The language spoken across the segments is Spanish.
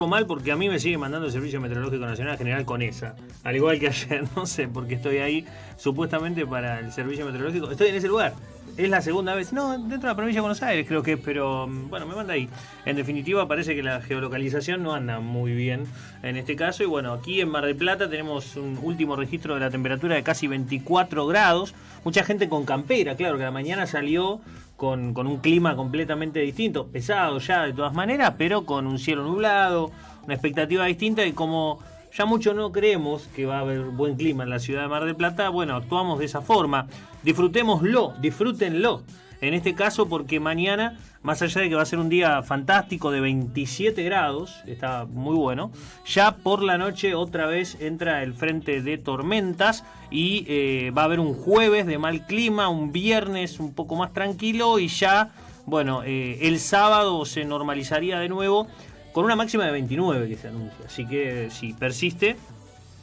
mal porque a mí me sigue mandando el Servicio Meteorológico Nacional General con esa, al igual que ayer, no sé, porque estoy ahí supuestamente para el Servicio Meteorológico, estoy en ese lugar, es la segunda vez, no, dentro de la provincia de Buenos Aires creo que es, pero bueno, me manda ahí. En definitiva parece que la geolocalización no anda muy bien en este caso, y bueno, aquí en Mar del Plata tenemos un último registro de la temperatura de casi 24 grados, mucha gente con campera, claro que a la mañana salió con un clima completamente distinto, pesado ya de todas maneras, pero con un cielo nublado, una expectativa distinta, y como ya mucho no creemos que va a haber buen clima en la ciudad de Mar del Plata, bueno, actuamos de esa forma. Disfrutémoslo, disfrútenlo. En este caso porque mañana, más allá de que va a ser un día fantástico de 27 grados, está muy bueno, ya por la noche otra vez entra el frente de tormentas y va a haber un jueves de mal clima, un viernes un poco más tranquilo y ya, bueno, el sábado se normalizaría de nuevo con una máxima de 29 que se anuncia. Así que si persiste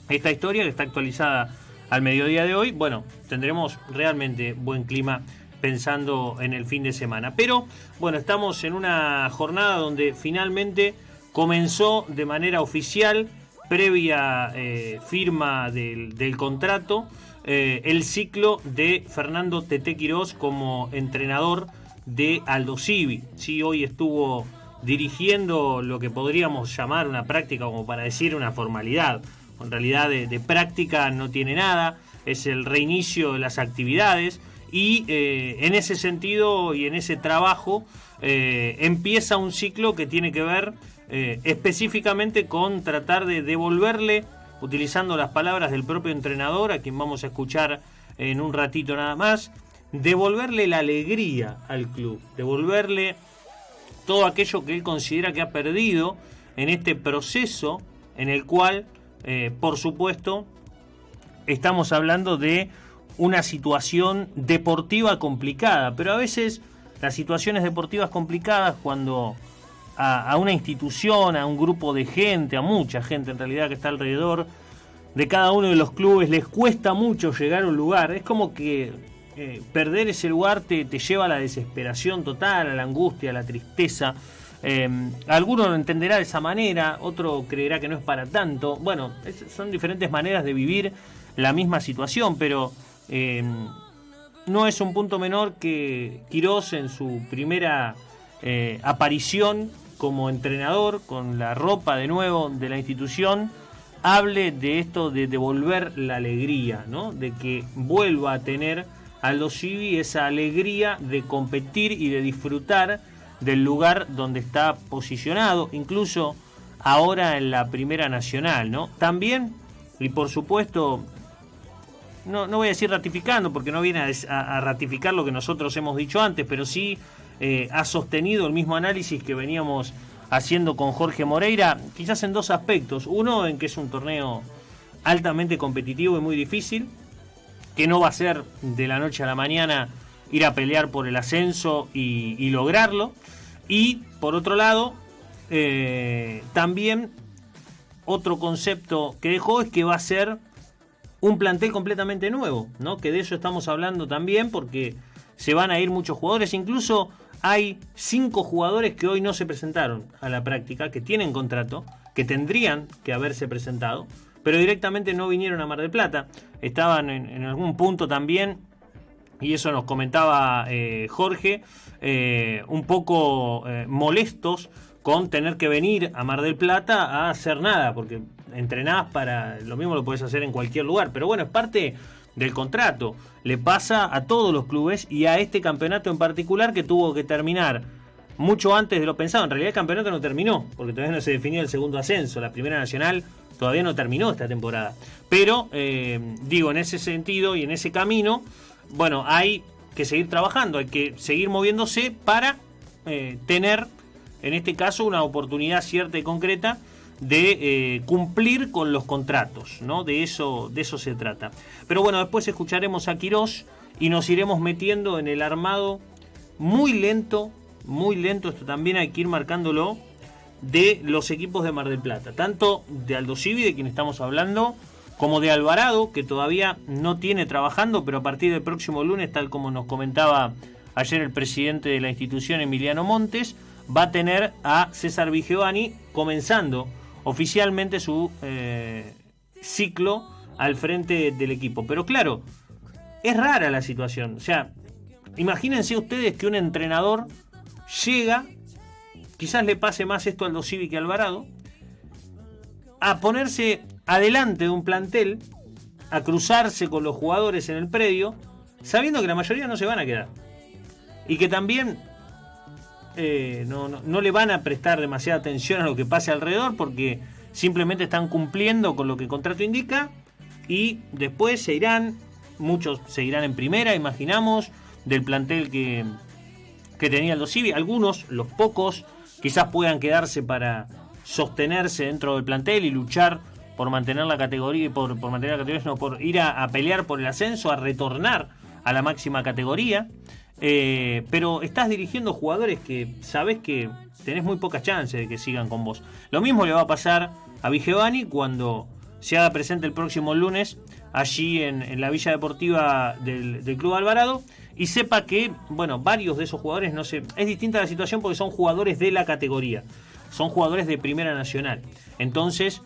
esta historia que está actualizada al mediodía de hoy, bueno, tendremos realmente buen clima pensando en el fin de semana. Pero bueno, estamos en una jornada donde finalmente comenzó de manera oficial, previa firma del contrato, el ciclo de Fernando Tete Quirós como entrenador de Aldosivi. Sí, hoy estuvo dirigiendo lo que podríamos llamar una práctica, como para decir una formalidad. En realidad de práctica no tiene nada, es el reinicio de las actividades. Y en ese sentido y en ese trabajo empieza un ciclo que tiene que ver específicamente con tratar de devolverle, utilizando las palabras del propio entrenador, a quien vamos a escuchar en un ratito nada más, devolverle la alegría al club, devolverle todo aquello que él considera que ha perdido en este proceso en el cual, por supuesto, estamos hablando de una situación deportiva complicada, pero a veces las situaciones deportivas complicadas, cuando a una institución, a un grupo de gente, a mucha gente en realidad que está alrededor de cada uno de los clubes, les cuesta mucho llegar a un lugar. Es como que perder ese lugar te lleva a la desesperación total, a la angustia, a la tristeza. Alguno lo entenderá de esa manera, otro creerá que no es para tanto. Bueno, son diferentes maneras de vivir la misma situación, pero no es un punto menor que Quirós, en su primera aparición como entrenador, con la ropa de nuevo de la institución, hable de esto de devolver la alegría, ¿no? De que vuelva a tener Aldosivi esa alegría de competir y de disfrutar del lugar donde está posicionado, incluso ahora en la Primera Nacional, ¿no? También, y por supuesto, no voy a decir ratificando, porque no viene a ratificar lo que nosotros hemos dicho antes, pero sí ha sostenido el mismo análisis que veníamos haciendo con Jorge Moreira, quizás en dos aspectos. Uno, en que es un torneo altamente competitivo y muy difícil, que no va a ser de la noche a la mañana ir a pelear por el ascenso y lograrlo. Y por otro lado, también otro concepto que dejó es que va a ser un plantel completamente nuevo, ¿no? Que de eso estamos hablando también, porque se van a ir muchos jugadores. Incluso hay 5 jugadores que hoy no se presentaron a la práctica, que tienen contrato, que tendrían que haberse presentado, pero directamente no vinieron a Mar del Plata. Estaban en algún punto también, y eso nos comentaba Jorge, un poco molestos con tener que venir a Mar del Plata a hacer nada, porque entrenás para lo mismo, lo podés hacer en cualquier lugar, pero bueno, es parte del contrato, le pasa a todos los clubes y a este campeonato en particular, que tuvo que terminar mucho antes de lo pensado. En realidad el campeonato no terminó, porque todavía no se definió el segundo ascenso, la Primera Nacional todavía no terminó esta temporada, pero digo, en ese sentido y en ese camino, bueno, hay que seguir trabajando, hay que seguir moviéndose para tener, en este caso, una oportunidad cierta y concreta de cumplir con los contratos, ¿no? De eso se trata. Pero bueno, después escucharemos a Quirós y nos iremos metiendo en el armado muy lento, esto también hay que ir marcándolo, de los equipos de Mar del Plata, tanto de Aldosivi, de quien estamos hablando, como de Alvarado, que todavía no tiene trabajando, pero a partir del próximo lunes, tal como nos comentaba ayer el presidente de la institución, Emiliano Montes, va a tener a César Vigevani comenzando oficialmente su ciclo al frente del equipo. Pero claro, es rara la situación. O sea, imagínense ustedes que un entrenador llega, quizás le pase más esto a Aldo Civi que a Alvarado, a ponerse adelante de un plantel, a cruzarse con los jugadores en el predio, sabiendo que la mayoría no se van a quedar. Y que también no le van a prestar demasiada atención a lo que pase alrededor, porque simplemente están cumpliendo con lo que el contrato indica, y después se irán, muchos se irán en primera, imaginamos, del plantel que tenía Aldo Civi. Algunos, los pocos, quizás puedan quedarse para sostenerse dentro del plantel y luchar por mantener la categoría, por mantener la categoría, no, por ir a pelear por el ascenso, a retornar a la máxima categoría. Pero estás dirigiendo jugadores que sabes que tenés muy pocas chances de que sigan con vos. Lo mismo le va a pasar a Vigevani cuando se haga presente el próximo lunes allí en la Villa Deportiva del Club Alvarado, y sepa que, bueno, varios de esos jugadores, no sé, es distinta la situación porque son jugadores de la categoría, son jugadores de Primera Nacional. Entonces,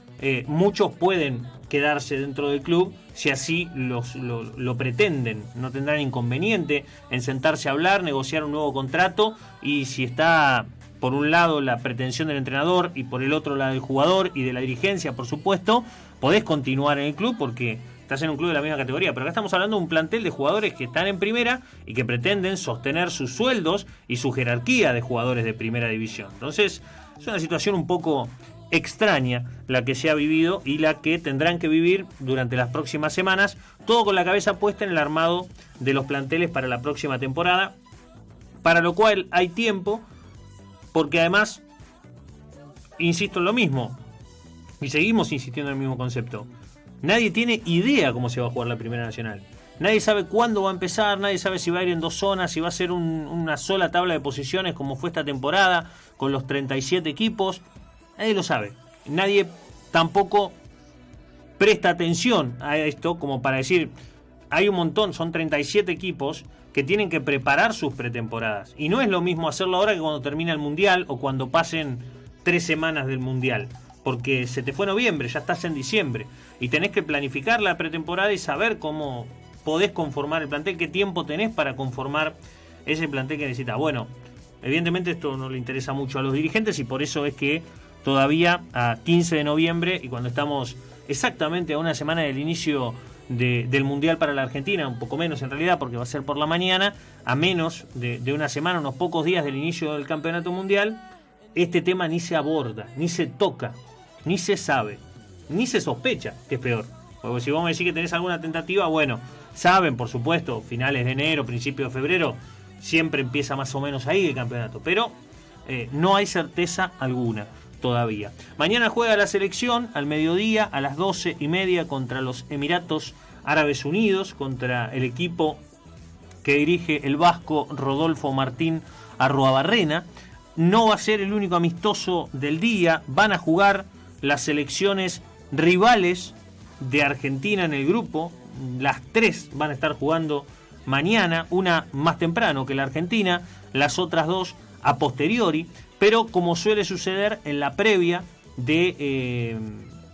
muchos pueden quedarse dentro del club si así lo pretenden. No tendrán inconveniente en sentarse a hablar, negociar un nuevo contrato, y si está por un lado la pretensión del entrenador y por el otro la del jugador y de la dirigencia, por supuesto, podés continuar en el club porque estás en un club de la misma categoría. Pero acá estamos hablando de un plantel de jugadores que están en primera y que pretenden sostener sus sueldos y su jerarquía de jugadores de primera división. Entonces, es una situación un poco extraña la que se ha vivido y la que tendrán que vivir durante las próximas semanas, todo con la cabeza puesta en el armado de los planteles para la próxima temporada, para lo cual hay tiempo, porque además, insisto en lo mismo, y seguimos insistiendo en el mismo concepto, nadie tiene idea cómo se va a jugar la Primera Nacional. Nadie sabe cuándo va a empezar, nadie sabe si va a ir en 2 zonas, si va a ser una sola tabla de posiciones como fue esta temporada, con los 37 equipos. Nadie lo sabe. Nadie tampoco presta atención a esto como para decir, hay un montón, son 37 equipos que tienen que preparar sus pretemporadas. Y no es lo mismo hacerlo ahora que cuando termina el Mundial o cuando pasen 3 semanas del Mundial. Porque se te fue noviembre, ya estás en diciembre. Y tenés que planificar la pretemporada y saber cómo podés conformar el plantel, qué tiempo tenés para conformar ese plantel que necesitas. Bueno, evidentemente esto no le interesa mucho a los dirigentes y por eso es que todavía a 15 de noviembre, y cuando estamos exactamente a una semana del inicio del Mundial para la Argentina, un poco menos en realidad porque va a ser por la mañana, a menos de una semana, unos pocos días del inicio del Campeonato Mundial, este tema ni se aborda, ni se toca, ni se sabe, ni se sospecha, que es peor. Porque si vos me decís que tenés alguna tentativa, bueno, saben, por supuesto, finales de enero, principios de febrero, siempre empieza más o menos ahí el campeonato, pero no hay certeza alguna todavía. Mañana juega la selección al mediodía a las 12:30 contra los Emiratos Árabes Unidos, contra el equipo que dirige el vasco Rodolfo Martín Arruabarrena. No va a ser el único amistoso del día, van a jugar las selecciones rivales de Argentina en el grupo. Las 3 van a estar jugando mañana, una más temprano que la Argentina, las otras 2 a posteriori, pero como suele suceder en la previa de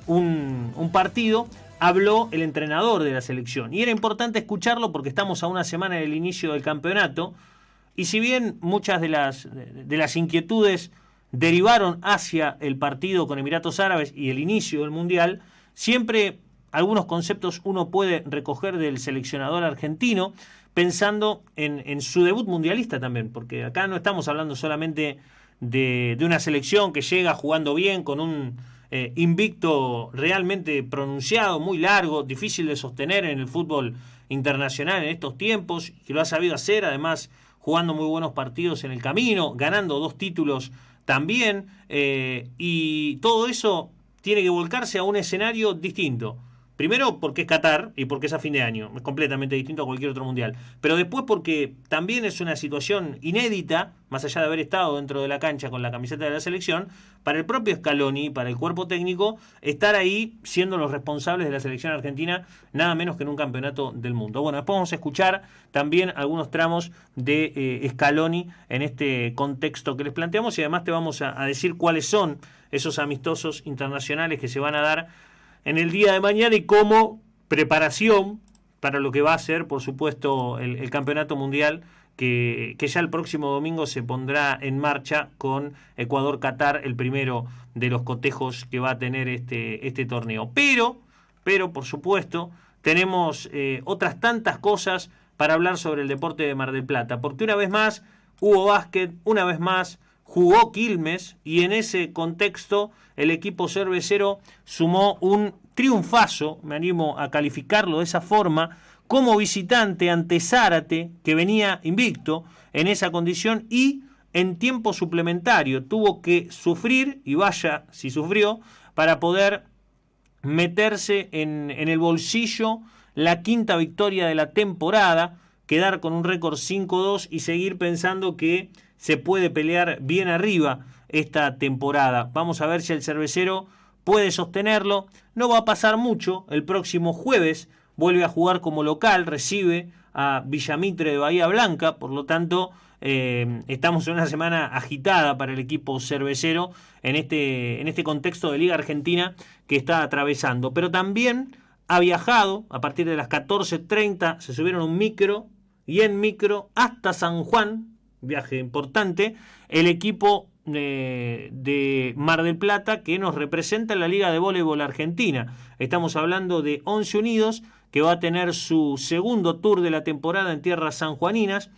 un partido, habló el entrenador de la selección. Y era importante escucharlo porque estamos a una semana del inicio del campeonato, y si bien muchas de las inquietudes derivaron hacia el partido con Emiratos Árabes y el inicio del Mundial, siempre algunos conceptos uno puede recoger del seleccionador argentino, pensando en su debut mundialista también, porque acá no estamos hablando solamente de una selección que llega jugando bien, con un invicto realmente pronunciado, muy largo, difícil de sostener en el fútbol internacional en estos tiempos, que lo ha sabido hacer, además jugando muy buenos partidos en el camino, ganando 2 títulos también, y todo eso tiene que volcarse a un escenario distinto, Primero porque es Qatar y porque es a fin de año, es completamente distinto a cualquier otro mundial. Pero después porque también es una situación inédita, más allá de haber estado dentro de la cancha con la camiseta de la selección, para el propio Scaloni, para el cuerpo técnico, estar ahí siendo los responsables de la selección argentina, nada menos que en un campeonato del mundo. Bueno, después vamos a escuchar también algunos tramos de Scaloni en este contexto que les planteamos y además te vamos a decir cuáles son esos amistosos internacionales que se van a dar en el día de mañana y como preparación para lo que va a ser, por supuesto, el campeonato mundial que ya el próximo domingo se pondrá en marcha con Ecuador-Qatar, el primero de los cotejos que va a tener este torneo. Pero, por supuesto, tenemos otras tantas cosas para hablar sobre el deporte de Mar del Plata, porque una vez más hubo básquet, una vez más jugó Quilmes y en ese contexto el equipo cervecero sumó un triunfazo, me animo a calificarlo de esa forma, como visitante ante Zárate, que venía invicto en esa condición y en tiempo suplementario tuvo que sufrir, y vaya si sufrió, para poder meterse en el bolsillo la quinta victoria de la temporada, quedar con un récord 5-2 y seguir pensando que se puede pelear bien arriba esta temporada. Vamos a ver si el cervecero puede sostenerlo. No va a pasar mucho. El próximo jueves vuelve a jugar como local, recibe a Villamitre de Bahía Blanca, por lo tanto estamos en una semana agitada para el equipo cervecero en este contexto de Liga Argentina que está atravesando. Pero también ha viajado a partir de las 14:30, se subieron un micro y en micro hasta San Juan, viaje importante, el equipo de Mar del Plata que nos representa en la Liga de Voleibol Argentina. Estamos hablando de 11 Unidos, que va a tener su segundo tour de la temporada en tierras sanjuaninas,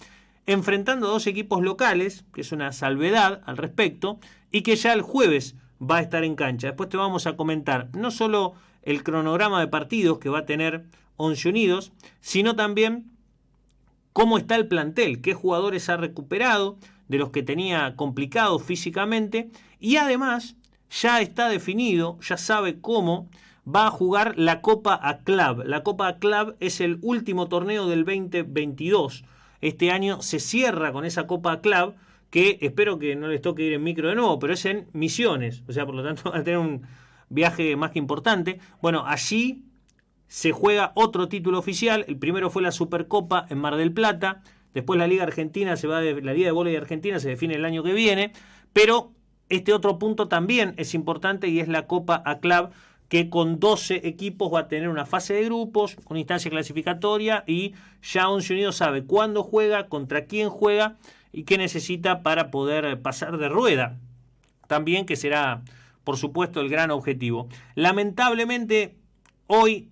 enfrentando a dos equipos locales, que es una salvedad al respecto, y que ya el jueves va a estar en cancha. Después te vamos a comentar no solo el cronograma de partidos que va a tener 11 Unidos, sino también cómo está el plantel, qué jugadores ha recuperado de los que tenía complicados físicamente, y además ya está definido, ya sabe cómo va a jugar la Copa ACLAB. La Copa ACLAB es el último torneo del 2022. Este año se cierra con esa Copa ACLAB, que espero que no les toque ir en micro de nuevo, pero es en Misiones, o sea, por lo tanto van a tener un viaje más que importante. Bueno, allí se juega otro título oficial. El primero fue la Supercopa en Mar del Plata. Después la Liga Argentina la Liga de Voleibol Argentina se define el año que viene. Pero este otro punto también es importante y es la Copa ACLAB, que con 12 equipos va a tener una fase de grupos, una instancia clasificatoria y ya 11 Unidos sabe cuándo juega, contra quién juega y qué necesita para poder pasar de rueda. También que será, por supuesto, el gran objetivo. Lamentablemente, hoy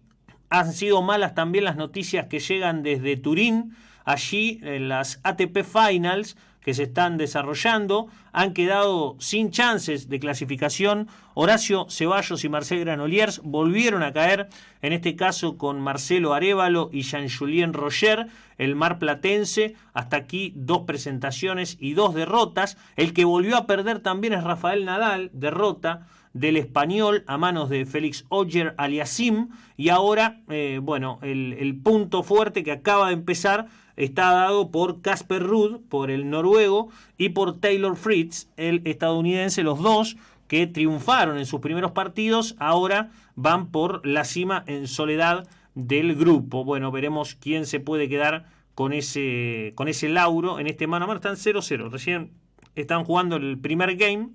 han sido malas también las noticias que llegan desde Turín. Allí en las ATP Finals que se están desarrollando han quedado sin chances de clasificación. Horacio Ceballos y Marcel Granollers volvieron a caer, en este caso con Marcelo Arévalo y Jean-Julien Roger, el marplatense. Hasta aquí 2 presentaciones y 2 derrotas. El que volvió a perder también es Rafael Nadal, derrota del español a manos de Félix Auger Aliassime. Y ahora, el punto fuerte que acaba de empezar está dado por Casper Ruud, por el noruego, y por Taylor Fritz, el estadounidense. Los dos que triunfaron en sus primeros partidos ahora van por la cima en soledad del grupo. Bueno, veremos quién se puede quedar con ese lauro en este mano a mano. Están 0-0, recién están jugando el primer game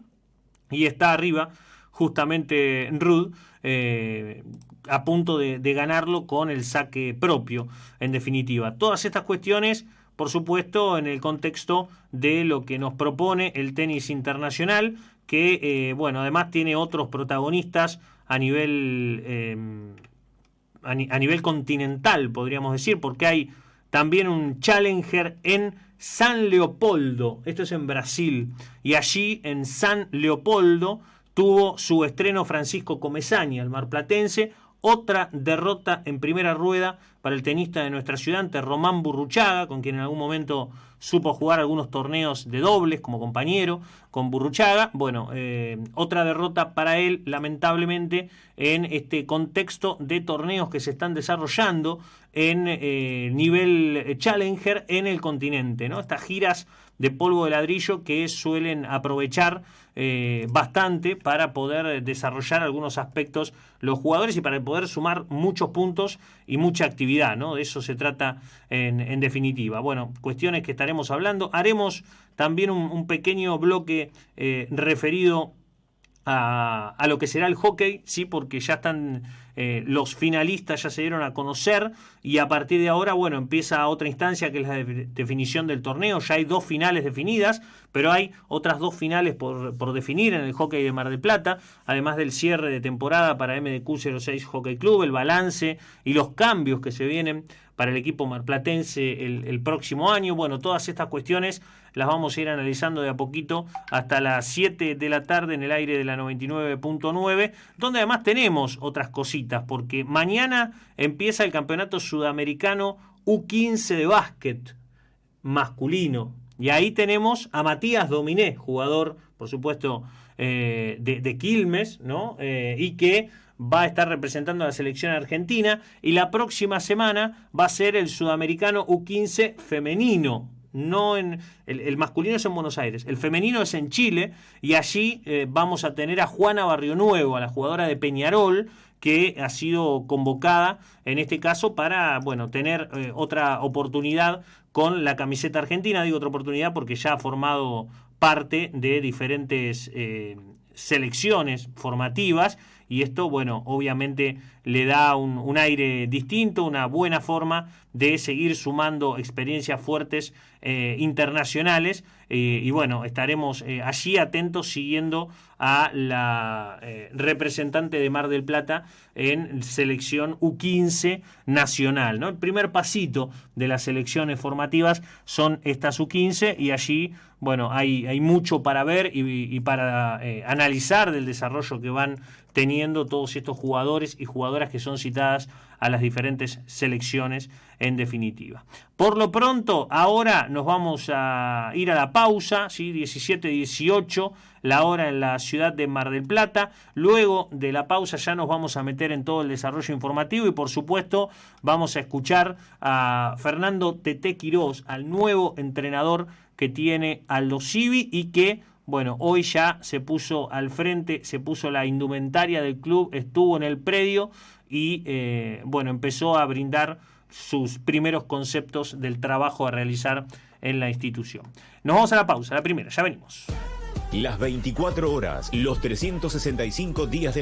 y está arriba justamente Ruud, a punto de ganarlo con el saque propio, en definitiva. Todas estas cuestiones, por supuesto, en el contexto de lo que nos propone el tenis internacional, que, además tiene otros protagonistas a nivel continental, podríamos decir, porque hay también un challenger en San Leopoldo, esto es en Brasil, y allí en San Leopoldo tuvo su estreno Francisco Comesaña, el marplatense. Otra derrota en primera rueda para el tenista de nuestra ciudad ante Román Burruchaga, con quien en algún momento supo jugar algunos torneos de dobles como compañero con Burruchaga. Bueno, otra derrota para él, lamentablemente, en este contexto de torneos que se están desarrollando en nivel Challenger en el continente, ¿no? Estas giras de polvo de ladrillo que suelen aprovechar bastante para poder desarrollar algunos aspectos los jugadores y para poder sumar muchos puntos y mucha actividad, ¿no? De eso se trata en definitiva. Bueno, cuestiones que estaremos hablando. Haremos también un pequeño bloque referido a lo que será el hockey, sí, porque ya están los finalistas, ya se dieron a conocer, y a partir de ahora, bueno, empieza otra instancia que es la definición del torneo. Ya hay 2 finales definidas, pero hay otras 2 finales por definir en el hockey de Mar del Plata, además del cierre de temporada para MDQ 06 Hockey Club, el balance y los cambios que se vienen para el equipo marplatense el próximo año. Bueno, todas estas cuestiones las vamos a ir analizando de a poquito hasta las 7 de la tarde en el aire de la 99.9, donde además tenemos otras cositas, porque mañana empieza el campeonato sudamericano U15 de básquet masculino, y ahí tenemos a Matías Dominé, jugador, por supuesto, de Quilmes, ¿no? Y que va a estar representando a la selección argentina, y la próxima semana va a ser el sudamericano U15 femenino. No en el masculino es en Buenos Aires, el femenino es en Chile, y allí vamos a tener a Juana Barrionuevo, a la jugadora de Peñarol, que ha sido convocada en este caso para, bueno, tener otra oportunidad con la camiseta argentina. Digo otra oportunidad porque ya ha formado parte de diferentes selecciones formativas, y esto, bueno, obviamente le da un aire distinto, una buena forma de seguir sumando experiencias fuertes internacionales, y bueno, estaremos allí atentos siguiendo a la representante de Mar del Plata en selección U15 nacional, ¿no? El primer pasito de las selecciones formativas son estas U15, y allí, bueno, hay mucho para ver y para analizar del desarrollo que van teniendo todos estos jugadores y jugadoras que son citadas a las diferentes selecciones en definitiva. Por lo pronto, ahora nos vamos a ir a la pausa, ¿sí? 17:18 la hora en la ciudad de Mar del Plata. Luego de la pausa ya nos vamos a meter en todo el desarrollo informativo, y por supuesto vamos a escuchar a Fernando Teté Quirós, al nuevo entrenador que tiene Aldo Civi, y que, bueno, hoy ya se puso al frente, se puso la indumentaria del club, estuvo en el predio y, bueno, empezó a brindar sus primeros conceptos del trabajo a realizar en la institución. Nos vamos a la pausa, la primera, ya venimos. Las 24 horas, los 365 días de